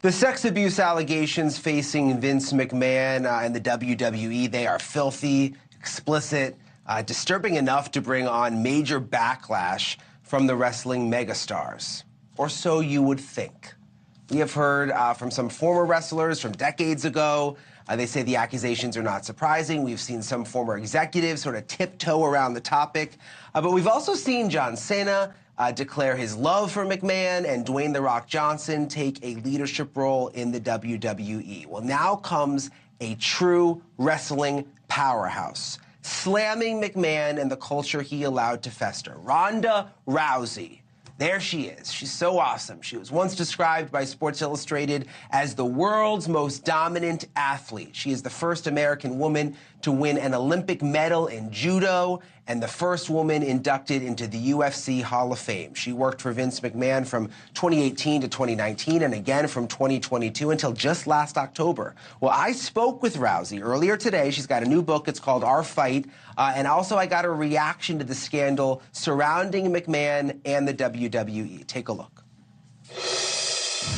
The sex abuse allegations facing Vince McMahon and the WWE, they are filthy, explicit, disturbing enough to bring on major backlash from the wrestling megastars. Or so you would think. We have heard from some former wrestlers from decades ago. They say the accusations are not surprising. We've seen some former executives sort of tiptoe around the topic. But we've also seen John Cena declare his love for McMahon and Dwayne "The Rock" Johnson take a leadership role in the WWE. Well, now comes a true wrestling powerhouse, slamming McMahon and the culture he allowed to fester. Ronda Rousey. There she is. She's so awesome. She was once described by Sports Illustrated as the world's most dominant athlete. She is the first American woman to win an Olympic medal in judo and the first woman inducted into the UFC Hall of Fame. She worked for Vince McMahon from 2018 to 2019 and again from 2022 until just last October. Well, I spoke with Rousey earlier today. She's got a new book. It's called Our Fight. And also I got a reaction to the scandal surrounding McMahon and the WWE. Take a look.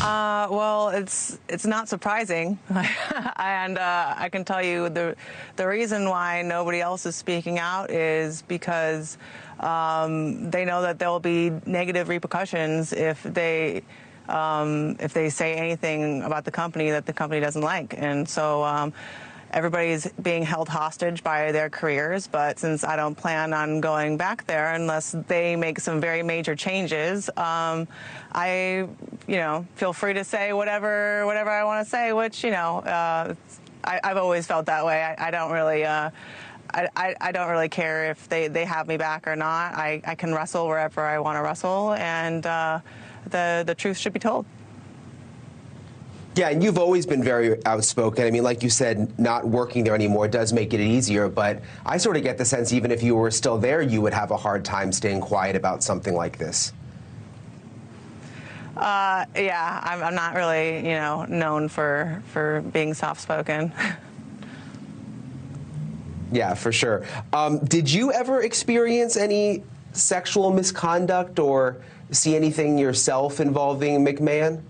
Well, it's not surprising, and I can tell you the reason why nobody else is speaking out is because they know that there will be negative repercussions if they say anything about the company that the company doesn't like, and so. Everybody's being held hostage by their careers, but since I don't plan on going back there unless they make some very major changes, I, feel free to say whatever I want to say, which, I've always felt that way. I don't really, I don't really care if they have me back or not. I can wrestle wherever I want to wrestle, and the truth should be told. Yeah, and you've always been very outspoken. I mean, like you said, not working there anymore does make it easier, but I sort of get the sense even if you were still there, you would have a hard time staying quiet about something like this. Yeah, I'm not really, known for being soft-spoken. Yeah, for sure. Did you ever experience any sexual misconduct or see anything yourself involving McMahon?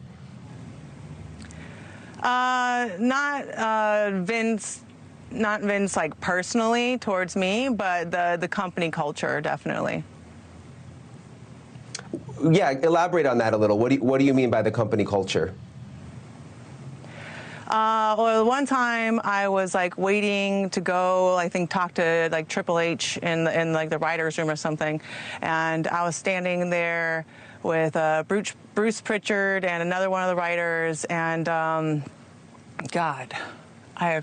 Not Vince like personally towards me, but the company culture definitely. Yeah, elaborate on that a little. What do you mean by the company culture? Well, one time I was like waiting to go, I think, talk to like Triple H in like the writers' room or something, and I was standing there with Bruce Pritchard and another one of the writers, and God, I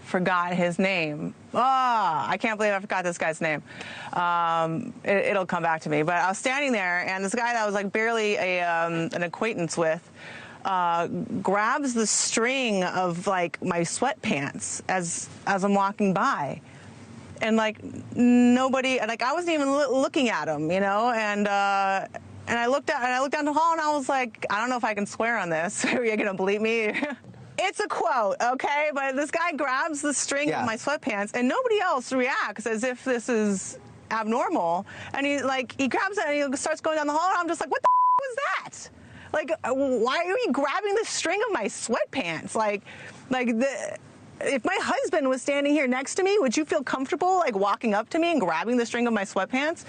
forgot his name. I can't believe I forgot this guy's name. It'll come back to me. But I was standing there, and this guy that I was like barely an acquaintance with grabs the string of like my sweatpants as I'm walking by. And like nobody, like I wasn't even looking at him, and I looked down the hall and I was like, I don't know if I can swear on this. Are you gonna believe me? It's a quote, okay? But this guy grabs the string of my sweatpants and nobody else reacts as if this is abnormal. And he grabs it and he starts going down the hall and I'm just like, what the was that? Like, why are you grabbing the string of my sweatpants? If my husband was standing here next to me, would you feel comfortable like walking up to me and grabbing the string of my sweatpants?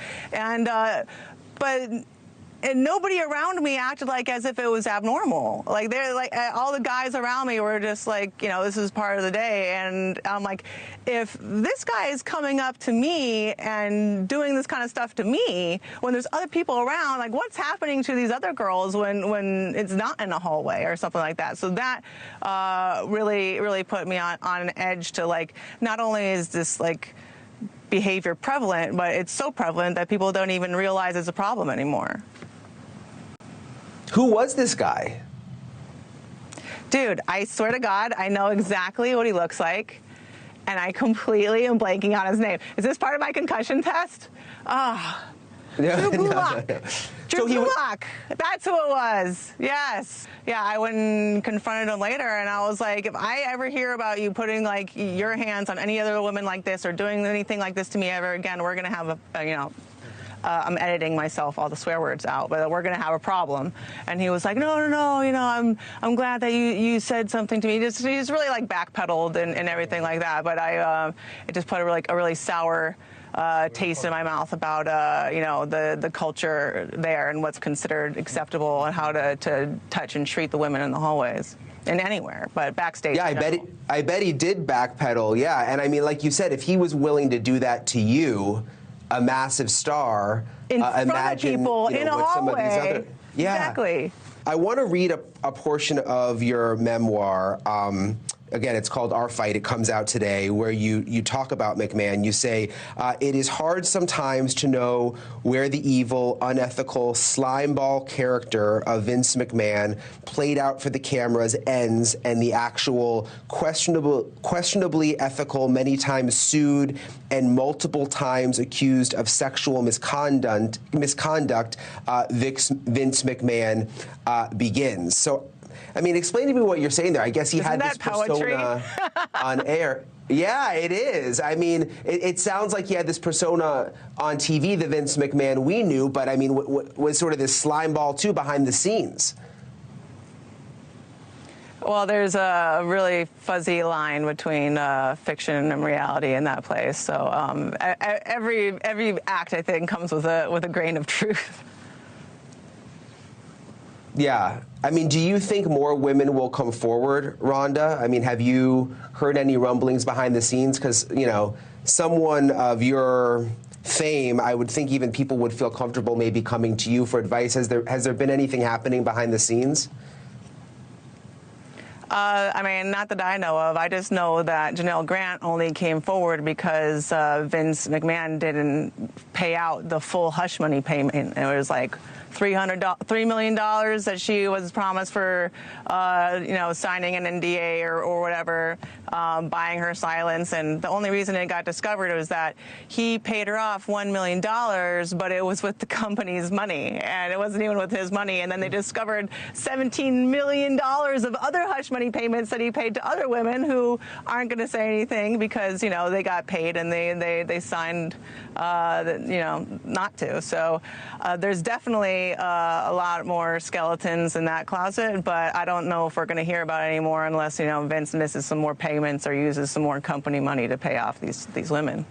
And nobody around me acted like as if it was abnormal. Like they're like all the guys around me were just like, this is part of the day. And I'm like, if this guy is coming up to me and doing this kind of stuff to me when there's other people around, like what's happening to these other girls when it's not in a hallway or something like that? So that really put me on an edge to like, not only is this like behavior prevalent, but it's so prevalent that people don't even realize it's a problem anymore. Who was this guy? Dude, I swear to God, I know exactly what he looks like, and I completely am blanking on his name. Is this part of my concussion test? Drew Gulak. Drew Gulak. That's who it was. Yes. Yeah, I went and confronted him later, and I was like, if I ever hear about you putting like your hands on any other woman like this or doing anything like this to me ever again, we're gonna have I'm editing myself all the swear words out, but we're going to have a problem. And he was like, no, you know, I'm glad that you said something to me. He's really like backpedaled and everything like that. But it just put a really sour taste in my mouth about you know, the culture there and what's considered acceptable and how to touch and treat the women in the hallways. And anywhere, but backstage. Yeah, I bet he did backpedal. Yeah, and I mean, like you said, if he was willing to do that to you, a massive star, in front imagine of people, you know, in a with some of these hallway. other, yeah. Exactly. I want to read a portion of your memoir. Again, it's called Our Fight. It comes out today, where you talk about McMahon. You say, it is hard sometimes to know where the evil, unethical, slimeball character of Vince McMahon played out for the cameras ends and the actual questionably ethical, many times sued and multiple times accused of sexual misconduct Vince McMahon begins. So, I mean, explain to me what you're saying there. I guess he had this persona on air. Yeah, it is. I mean, it sounds like he had this persona on TV, the Vince McMahon we knew, but I mean, was sort of this slimeball too behind the scenes. Well, there's a really fuzzy line between fiction and reality in that place. So every act, I think, comes with a grain of truth. Yeah. I mean, do you think more women will come forward, Ronda? I mean, have you heard any rumblings behind the scenes? Because, you know, someone of your fame, I would think even people would feel comfortable maybe coming to you for advice. Has there been anything happening behind the scenes? I mean, not that I know of. I just know that Janelle Grant only came forward because Vince McMahon didn't pay out the full hush money payment. It was like $3 million that she was promised for, you know, signing an NDA or whatever, buying her silence. And the only reason it got discovered was that he paid her off $1 million, but it was with the company's money, and it wasn't even with his money. And then they discovered $17 million of other hush money payments that he paid to other women who aren't going to say anything because, you know, they got paid and they signed, you know, not to. So there's definitely a lot more skeletons in that closet, but I don't know if we're going to hear about it anymore unless, you know, Vince misses some more payments or uses some more company money to pay off these women.